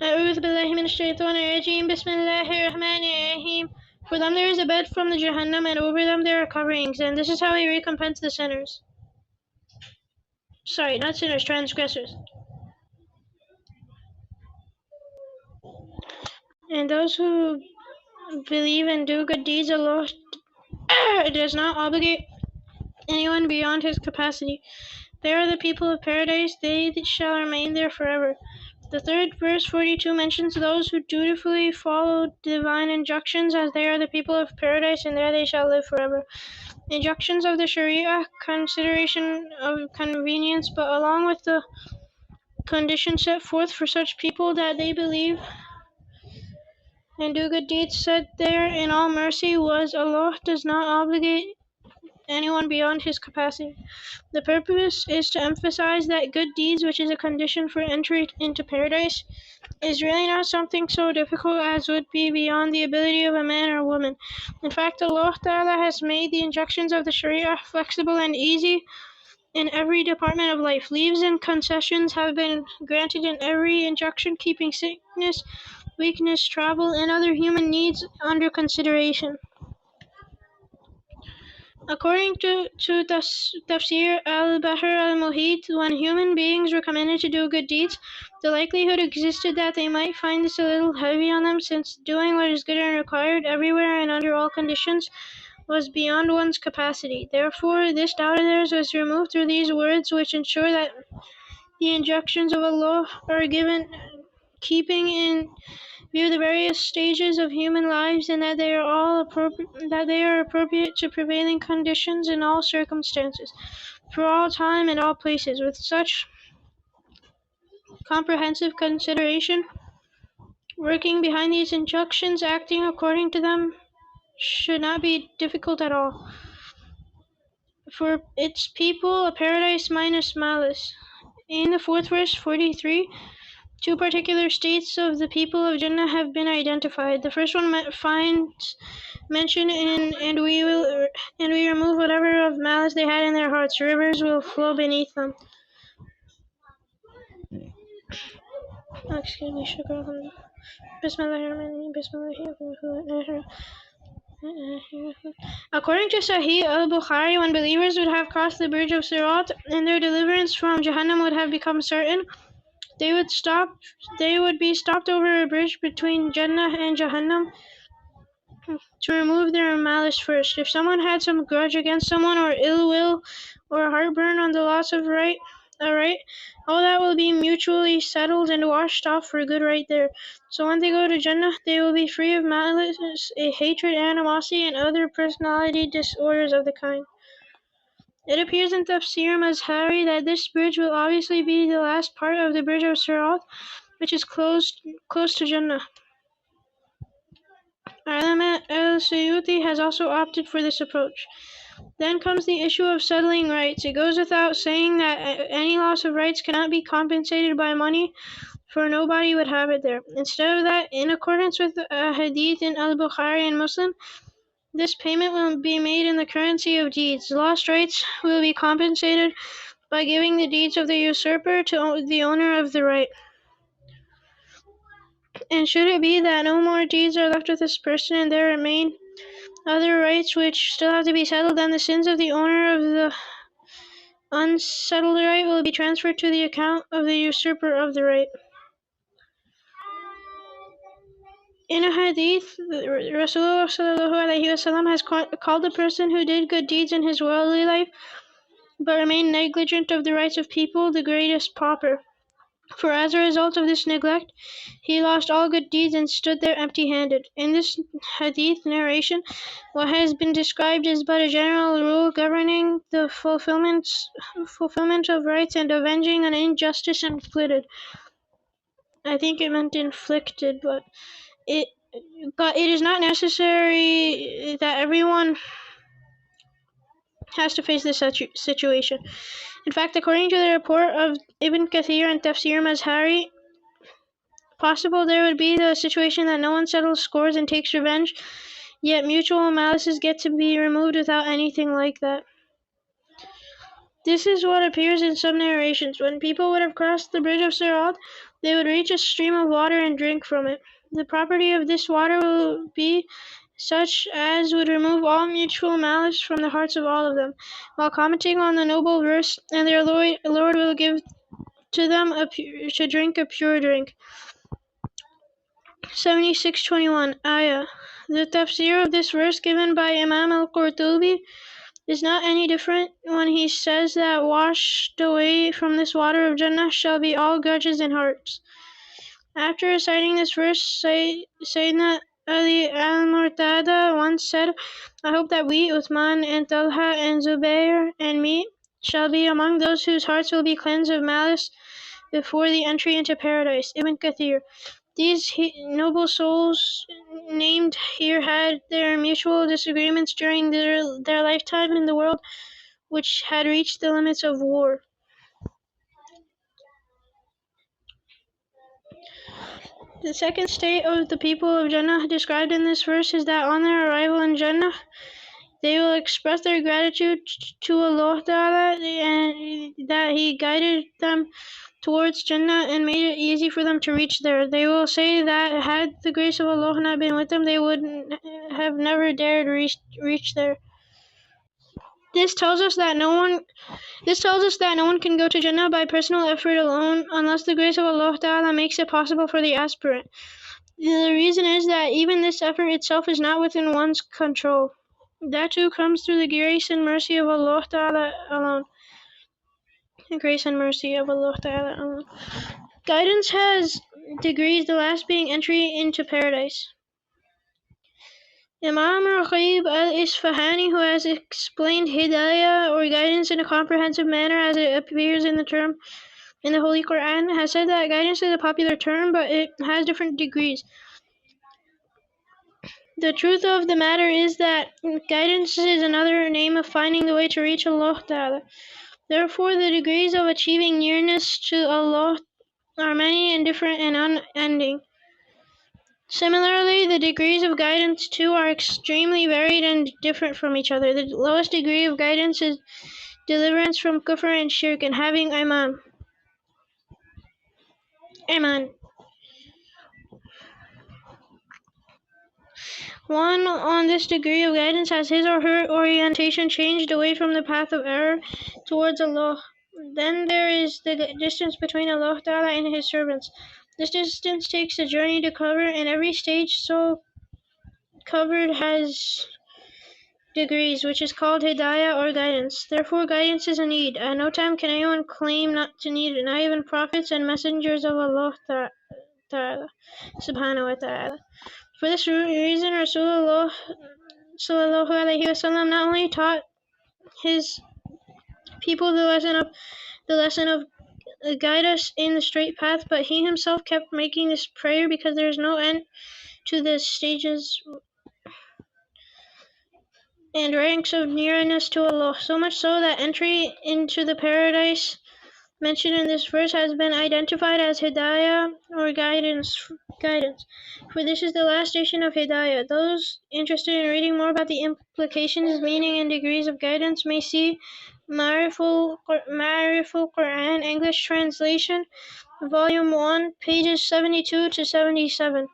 أعوذ بالله من الشيطان الرجيم. بسم الله الرحمن الرحيم. For them there is a bed from the Jahannam, and over them there are coverings, and this is how we recompense the sinners. Sorry, not sinners, transgressors. And those who believe and do good deeds, Allah does not obligate anyone beyond his capacity. They are the people of paradise, they shall remain there forever. The third verse 42 mentions those who dutifully follow divine injunctions, as they are the people of paradise, and there they shall live forever. Injunctions of the Sharia, consideration of convenience, but along with the conditions set forth for such people that they believe and do good deeds, said there in all mercy was Allah does not obligate anyone beyond his capacity. The purpose is to emphasize that good deeds, which is a condition for entry into paradise, is really not something so difficult as would be beyond the ability of a man or woman. In fact, Allah Ta'ala has made the injunctions of the Sharia flexible and easy in every department of life. Leaves and concessions have been granted in every injunction, keeping sickness, weakness, travel, and other human needs under consideration. According to Tafsir al-Bahr al-Muhit, when human beings were commanded to do good deeds, the likelihood existed that they might find this a little heavy on them, since doing what is good and required everywhere and under all conditions was beyond one's capacity. Therefore, this doubt of theirs was removed through these words, which ensure that the injunctions of Allah are given keeping in view the various stages of human lives, and that they are appropriate to prevailing conditions in all circumstances, for all time and all places. With such comprehensive consideration working behind these injunctions, acting according to them should not be difficult at all. For its people, a paradise minus malice. In the fourth verse, 43, two particular states of the people of Jannah have been identified. The first one finds mention in, and we remove whatever of malice they had in their hearts. Rivers will flow beneath them. Excuse me, shukran. Bismillahirrahmanirrahim. According to Sahih al-Bukhari, when believers would have crossed the bridge of Sirat and their deliverance from Jahannam would have become certain, they would be stopped over a bridge between Jannah and Jahannam to remove their malice first. If someone had some grudge against someone, or ill will, or heartburn on the loss of a right, all that will be mutually settled and washed off for good right there. So when they go to Jannah, they will be free of malice, hatred, animosity, and other personality disorders of the kind. It appears in Tafsir Mazhari that this bridge will obviously be the last part of the bridge of Sirat, which is close to Jannah. Allama al-Suyuti has also opted for this approach. Then comes the issue of settling rights. It goes without saying that any loss of rights cannot be compensated by money, for nobody would have it there. Instead of that, in accordance with a hadith in al-Bukhari and Muslim, this payment will be made in the currency of deeds. Lost rights will be compensated by giving the deeds of the usurper to the owner of the right. And should it be that no more deeds are left with this person and there remain other rights which still have to be settled, then the sins of the owner of the unsettled right will be transferred to the account of the usurper of the right. In a hadith, Rasulullah ﷺ has called the person who did good deeds in his worldly life but remained negligent of the rights of people the greatest pauper. For as a result of this neglect, he lost all good deeds and stood there empty-handed. In this hadith narration, what has been described is but a general rule governing the fulfillment of rights and avenging an injustice inflicted. I think it meant inflicted, but it is not necessary that everyone has to face this situation. In fact, according to the report of Ibn Kathir and Tafsir Mazhari, possible there would be the situation that no one settles scores and takes revenge, yet mutual malices get to be removed without anything like that. This is what appears in some narrations. When people would have crossed the bridge of Sirat, they would reach a stream of water and drink from it. The property of this water will be such as would remove all mutual malice from the hearts of all of them. While commenting on the noble verse, and their Lord will give to them to drink a pure drink. 76:21 Ayah. The tafsir of this verse given by Imam al-Qurtubi is not any different when he says that washed away from this water of Jannah shall be all grudges and hearts. After reciting this verse, Sayyidina Ali al-Murtada once said, I hope that we, Uthman and Talha and Zubair and me, shall be among those whose hearts will be cleansed of malice before the entry into paradise. Ibn Kathir. These noble souls named here had their mutual disagreements during their lifetime in the world, which had reached the limits of war. The second state of the people of Jannah described in this verse is that on their arrival in Jannah, they will express their gratitude to Allah Ta'ala and that He guided them towards Jannah and made it easy for them to reach there. They will say that had the grace of Allah not been with them, they would have never dared reach there. This tells us that no one can go to Jannah by personal effort alone unless the grace of Allah Ta'ala makes it possible for the aspirant. The reason is that even this effort itself is not within one's control. That too comes through the grace and mercy of Allah Ta'ala alone. The grace and mercy of Allah Ta'ala alone. Guidance has degrees, the last being entry into paradise. Imam Raghib al-Isfahani, who has explained hidayah or guidance in a comprehensive manner as it appears in the Holy Quran, has said that guidance is a popular term, but it has different degrees. The truth of the matter is that guidance is another name of finding the way to reach Allah Ta'ala. Therefore, the degrees of achieving nearness to Allah are many and different and unending. Similarly, the degrees of guidance too are extremely varied and different from each other. The lowest degree of guidance is deliverance from kufr and shirk and having iman. One on this degree of guidance has his or her orientation changed away from the path of error towards Allah. Then there is the distance between Allah Ta'ala and His servants. This distance takes a journey to cover, and every stage so covered has degrees, which is called hidayah or guidance. Therefore, guidance is a need. At no time can anyone claim not to need it, not even prophets and messengers of Allah Ta'ala, subhanahu wa ta'ala. For this reason, Rasulullah sallallahu alaihi wasallam not only taught his people the lesson of guide us in the straight path, but he himself kept making this prayer because there is no end to the stages and ranks of nearness to Allah, so much so that entry into the paradise mentioned in this verse has been identified as hidayah or guidance, for this is the last station of hidayah. Those interested in reading more about the implications, meaning, and degrees of guidance may see Ma'riful Quran, English translation, Volume 1, pages 72 to 77.